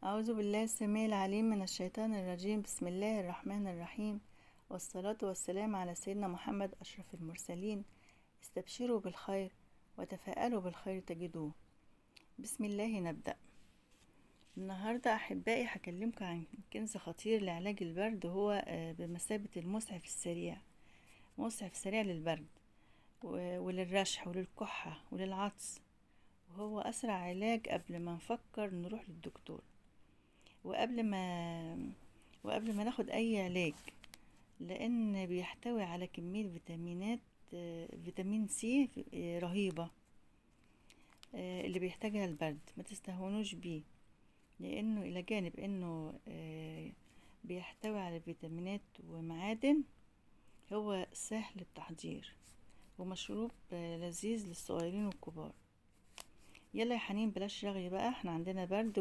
أعوذ بالله السميع العليم من الشيطان الرجيم. بسم الله الرحمن الرحيم، والصلاة والسلام على سيدنا محمد أشرف المرسلين. استبشروا بالخير وتفاءلوا بالخير تجدوه. بسم الله نبدأ. النهاردة أحبائي هكلمكم عن كنز خطير لعلاج البرد، وهو بمثابة المسعف السريع، مسعف سريع للبرد وللرشح وللكحة وللعطس، وهو أسرع علاج قبل ما نفكر نروح للدكتور، وقبل ما ناخد أي علاج، لأن بيحتوي على كمية فيتامينات، فيتامين سي رهيبة اللي بيحتاجها البرد. ما تستهونوش بيه، لأنه إلى جانب أنه بيحتوي على فيتامينات ومعادن، هو سهل التحضير ومشروب لذيذ للصغيرين والكبار. يلا يا حنين بلاش رغي بقى، احنا عندنا برد